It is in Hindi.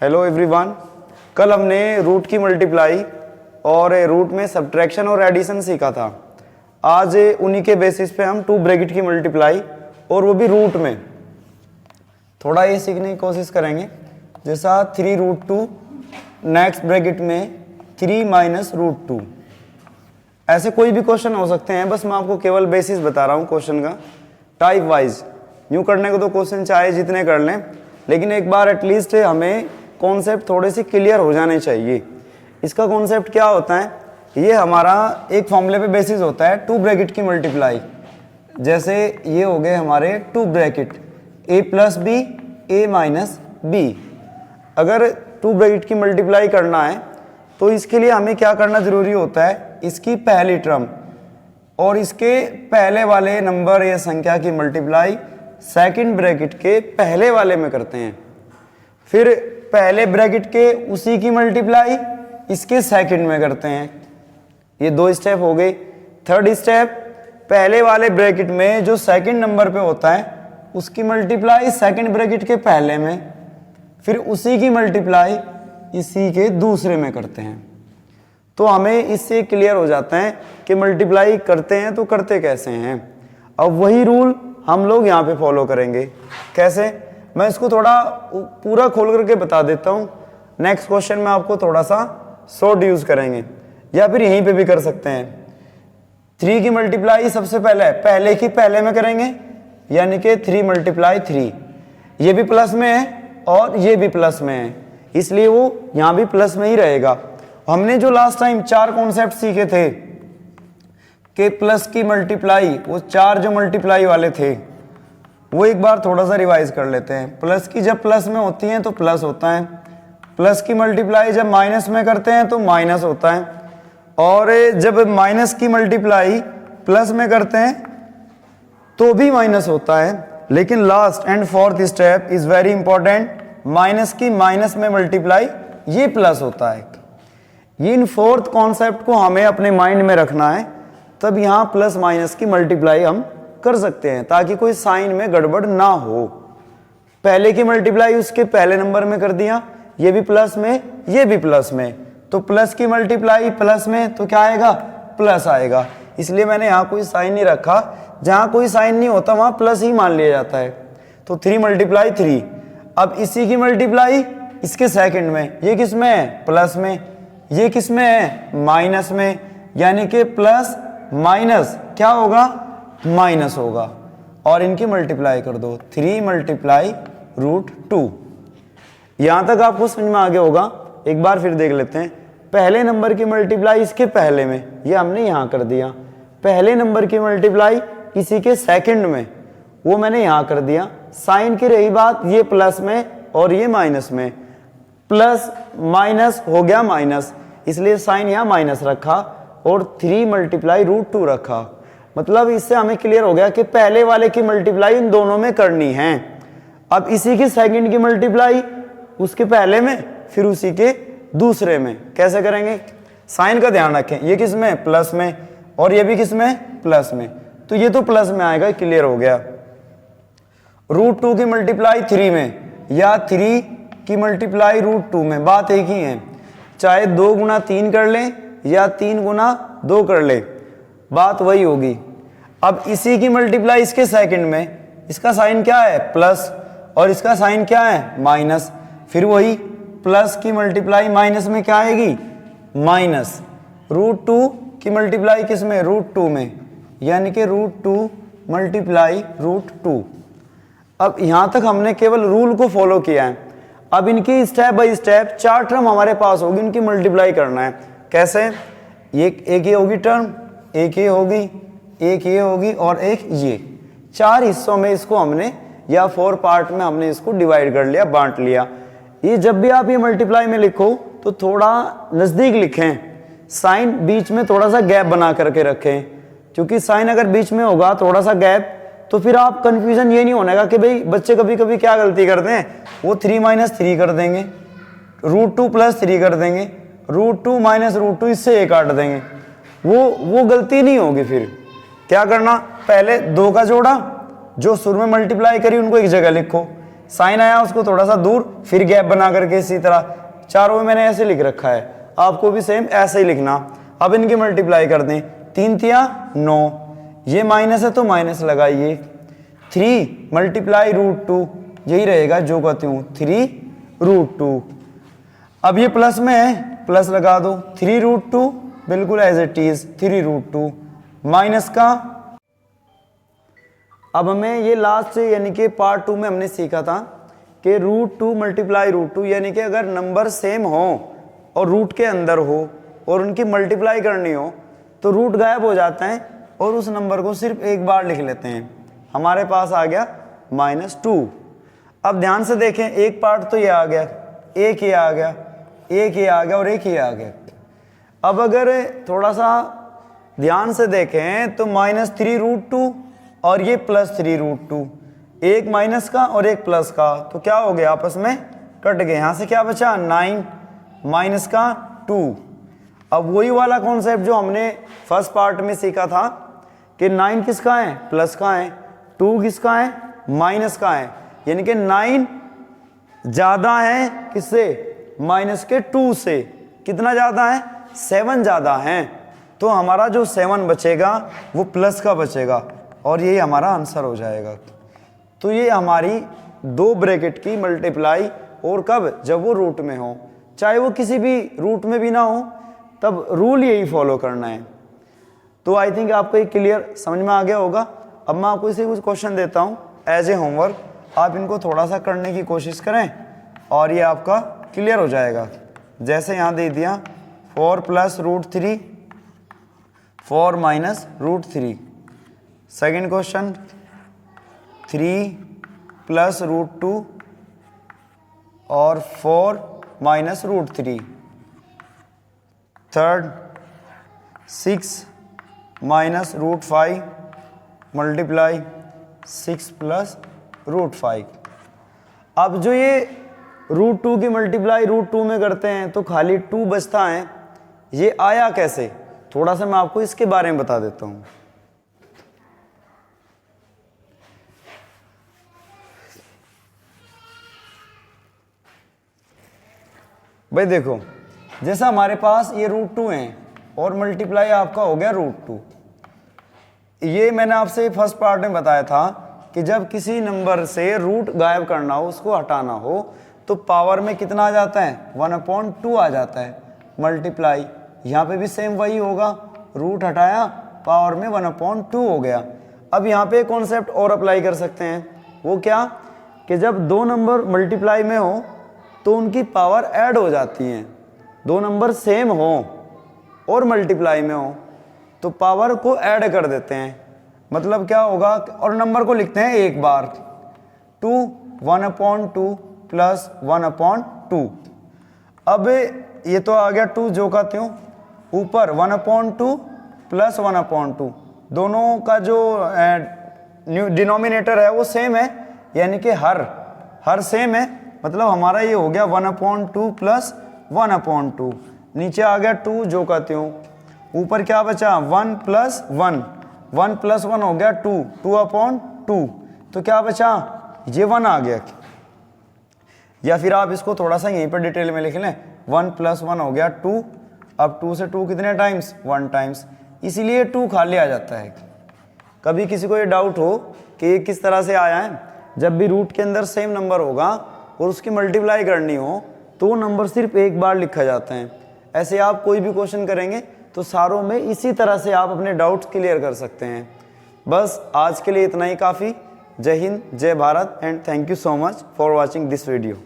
Hello everyone. कल हमने रूट की मल्टीप्लाई और रूट में सब्ट्रैक्शन और एडिशन सीखा था। आज उन्हीं के बेसिस पे हम टू ब्रैकेट की मल्टीप्लाई और वो भी रूट में थोड़ा ये सीखने की कोशिश करेंगे। जैसा 3√2 नेक्स्ट ब्रैकेट में 3 माइनस रूट 2, ऐसे कोई भी क्वेश्चन हो सकते हैं। बस मैं आपको केवल बेसिस बता रहा हूँ क्वेश्चन का, टाइप वाइज। यूँ करने को तो क्वेश्चन चाहे जितने कर लें, लेकिन एक बार एटलीस्ट हमें कॉन्सेप्ट थोड़े से क्लियर हो जाने चाहिए। इसका कॉन्सेप्ट क्या होता है, ये हमारा एक फॉर्मूले पे बेसिस होता है टू ब्रैकेट की मल्टीप्लाई। जैसे ये हो गए हमारे two bracket a plus b a minus b. अगर टू ब्रैकेट की मल्टीप्लाई करना है तो इसके लिए हमें क्या करना ज़रूरी होता है, इसकी पहली टर्म और इसके पहले वाले नंबर या संख्या की मल्टीप्लाई सेकंड ब्रैकेट के पहले वाले में करते हैं। फिर पहले ब्रैकेट के उसी की मल्टीप्लाई इसके सेकंड में करते हैं। ये दो स्टेप हो गए। थर्ड स्टेप, पहले वाले ब्रैकेट में जो सेकंड नंबर पे होता है उसकी मल्टीप्लाई सेकंड ब्रैकेट के पहले में, फिर उसी की मल्टीप्लाई इसी के दूसरे में करते हैं। तो हमें इससे क्लियर हो जाता है कि मल्टीप्लाई करते हैं तो करते कैसे हैं। अब वही रूल हम लोग यहाँ पे फॉलो करेंगे। कैसे, मैं इसको थोड़ा पूरा खोल करके बता देता हूँ। नेक्स्ट क्वेश्चन में आपको थोड़ा सा शॉर्ट यूज करेंगे या फिर यहीं पे भी कर सकते हैं। 3 की मल्टीप्लाई सबसे पहले की पहले में करेंगे, यानी कि 3 मल्टीप्लाई 3। ये भी प्लस में है और ये भी प्लस में है, इसलिए वो यहाँ भी प्लस में ही रहेगा। हमने जो लास्ट टाइम 4 कॉन्सेप्ट सीखे थे कि प्लस की मल्टीप्लाई, वो 4 जो मल्टीप्लाई वाले थे वो एक बार थोड़ा सा रिवाइज कर लेते हैं। प्लस की जब प्लस में होती हैं तो प्लस होता है, प्लस की मल्टीप्लाई जब माइनस में करते हैं तो माइनस होता है, और जब माइनस की मल्टीप्लाई प्लस में करते हैं तो भी माइनस होता है। लेकिन last and fourth step is very important, minus की माइनस में मल्टीप्लाई ये प्लस होता है। ये इन फोर्थ कॉन्सेप्ट को हमें अपने माइंड में रखना है, तब यहाँ प्लस माइनस की मल्टीप्लाई हम कर सकते हैं ताकि कोई साइन में गड़बड़ ना हो। पहले की मल्टीप्लाई उसके पहले नंबर में कर दिया, ये भी प्लस में ये भी प्लस में, तो प्लस की मल्टीप्लाई प्लस में तो क्या आएगा, प्लस आएगा। इसलिए मैंने यहाँ कोई साइन नहीं रखा, जहाँ कोई साइन नहीं होता वहाँ प्लस ही मान लिया जाता है। तो 3 मल्टीप्लाई 3। अब इसी की मल्टीप्लाई इसके सेकंड में, ये किस में है, प्लस में, ये किस में है, माइनस में, यानी कि प्लस माइनस क्या होगा, माइनस होगा। और इनकी मल्टीप्लाई कर दो, 3 मल्टीप्लाई रूट 2। यहां तक आपको समझ में आ गया होगा। एक बार फिर देख लेते हैं। पहले नंबर की मल्टीप्लाई इसके पहले में, ये हमने यहां कर दिया। पहले नंबर की मल्टीप्लाई इसी के सेकंड में, वो मैंने यहां कर दिया। साइन की रही बात, ये प्लस में और ये माइनस में, प्लस माइनस हो गया माइनस, इसलिए साइन यहां माइनस रखा और 3 मल्टीप्लाई रूट 2 रखा। मतलब इससे हमें क्लियर हो गया कि पहले वाले की मल्टीप्लाई इन दोनों में करनी है। अब इसी की सेकंड की मल्टीप्लाई उसके पहले में, फिर उसी के दूसरे में। कैसे करेंगे, साइन का ध्यान रखें, ये किस में, प्लस में, और ये भी किस में, प्लस में, तो ये तो प्लस में आएगा, क्लियर हो गया। रूट 2 की मल्टीप्लाई 3 में या 3 की मल्टीप्लाई रूट 2 में, बात एक ही है। चाहे 2 गुना 3 कर लें या 3 गुना 2 कर ले, बात वही होगी। अब इसी की मल्टीप्लाई इसके सेकंड में, इसका साइन क्या है, प्लस, और इसका साइन क्या है, माइनस, फिर वही प्लस की मल्टीप्लाई माइनस में क्या आएगी, माइनस। रूट 2 की मल्टीप्लाई किस में, रूट 2 में, यानी कि रूट 2 मल्टीप्लाई रूट 2। अब यहां तक हमने केवल रूल को फॉलो किया है। अब इनकी स्टेप बाय स्टेप 4 टर्म हमारे पास होगी, इनकी मल्टीप्लाई करना है। कैसे, एक ये होगी टर्म, एक ये होगी, एक ये होगी और एक ये। 4 हिस्सों में इसको हमने, या 4 पार्ट में हमने इसको डिवाइड कर लिया, बांट लिया। ये जब भी आप ये मल्टीप्लाई में लिखो तो थोड़ा नजदीक लिखें, साइन बीच में थोड़ा सा गैप बना करके रखें, क्योंकि साइन अगर बीच में होगा थोड़ा सा गैप, तो फिर आप कंफ्यूजन ये नहीं होने का कि भाई बच्चे कभी कभी क्या गलती करते हैं, वो 3 माइनस 3 कर देंगे, रूट 2 प्लस 3 कर देंगे, रूट 2 माइनस रूट 2 इससे एक काट देंगे। वो गलती नहीं होगी। फिर क्या करना, पहले 2 का जोड़ा, जो शुरू में मल्टीप्लाई करी उनको एक जगह लिखो, साइन आया उसको थोड़ा सा दूर, फिर गैप बना करके इसी तरह चारों में मैंने ऐसे लिख रखा है, आपको भी सेम ऐसे ही लिखना। अब इनकी मल्टीप्लाई कर दें, 3 तिया 9, ये माइनस है तो माइनस लगाइए, 3 मल्टीप्लाई √2, यही रहेगा जो कहती हूँ 3√2। अब ये प्लस में है, प्लस लगा दो, 3√2 बिल्कुल एज इट इज 3√2 माइनस का। अब हमें ये लास्ट से यानी कि पार्ट 2 में हमने सीखा था कि √2 मल्टीप्लाई √2, यानी कि अगर नंबर सेम हो और रूट के अंदर हो और उनकी मल्टीप्लाई करनी हो तो रूट गायब हो जाता है और उस नंबर को सिर्फ एक बार लिख लेते हैं। हमारे पास आ गया -2। अब ध्यान से देखें, एक पार्ट तो ये आ गया, एक ये आ गया, एक ये आ गया और एक ये आ गया। अब अगर थोड़ा सा ध्यान से देखें तो -3√2 और ये +3√2, एक माइनस का और एक प्लस का, तो क्या हो गया आपस में कट गए। यहाँ से क्या बचा 9 माइनस का 2। अब वही वाला कॉन्सेप्ट जो हमने फर्स्ट पार्ट में सीखा था कि 9 किसका है, प्लस का है, 2 किसका है, माइनस का है, यानी कि 9 ज़्यादा है किससे, -2 से। कितना ज़्यादा है, 7 ज़्यादा है, तो हमारा जो 7 बचेगा वो प्लस का बचेगा और यही हमारा आंसर हो जाएगा। तो ये हमारी 2 ब्रैकेट की मल्टीप्लाई, और कब, जब वो रूट में हो, चाहे वो किसी भी रूट में भी ना हो, तब रूल यही फॉलो करना है। तो आई थिंक आपको ये क्लियर समझ में आ गया होगा। अब मैं आपको इसे कुछ क्वेश्चन देता हूँ एज ए होमवर्क, आप इनको थोड़ा सा करने की कोशिश करें और ये आपका क्लियर हो जाएगा। जैसे यहाँ दे दिया 4 + √3, 4 - √3। सेकेंड क्वेश्चन 3 + √2 और 4 - √3। Third 6 - √5 multiply 6 + √5। अब जो ये √2 की मल्टीप्लाई √2 में करते हैं तो खाली 2 बचता है, ये आया कैसे, थोड़ा सा मैं आपको इसके बारे में बता देता हूँ। भाई देखो, जैसा हमारे पास ये √2 है और मल्टीप्लाई आपका हो गया √2। ये मैंने आपसे फर्स्ट पार्ट में बताया था कि जब किसी नंबर से रूट गायब करना हो, उसको हटाना हो, तो पावर में कितना आ जाता है, 1/2 आ जाता है। मल्टीप्लाई यहाँ पे भी सेम वही होगा, रूट हटाया, पावर में 1/2 हो गया। अब यहाँ पे कॉन्सेप्ट और अप्लाई कर सकते हैं, वो क्या कि जब 2 नंबर मल्टीप्लाई में हो तो उनकी पावर ऐड हो जाती है। 2 नंबर सेम हो और मल्टीप्लाई में हो तो पावर को ऐड कर देते हैं। मतलब क्या होगा, और नंबर को लिखते हैं एक बार, 2 1/2 + 1/2। अब ये तो आ गया 2 जो का त्यों, ऊपर 1/2 + 1/2, दोनों का जो डिनोमिनेटर है वो सेम है, यानी कि हर सेम है। मतलब हमारा ये हो गया 1/2 + 1/2, नीचे आ गया 2 जो का त्यों, ऊपर क्या बचा 1 + 1, 1 + 1 हो गया 2, 2/2, तो क्या बचा, ये 1 आ गया। या फिर आप इसको थोड़ा सा यहीं पर डिटेल में लिख लें, 1 + 1 हो गया 2, अब 2 से 2 कितने टाइम्स, 1 टाइम्स, इसीलिए 2 खाली आ जाता है। कभी किसी को ये डाउट हो कि ये किस तरह से आया है, जब भी रूट के अंदर सेम नंबर होगा और उसकी मल्टीप्लाई करनी हो तो वो नंबर सिर्फ एक बार लिखा जाता है। ऐसे आप कोई भी क्वेश्चन करेंगे तो सारों में इसी तरह से आप अपने डाउट्स क्लियर कर सकते हैं। बस आज के लिए इतना ही काफ़ी। जय हिंद, जय Bharat and thank you so much for watching this video.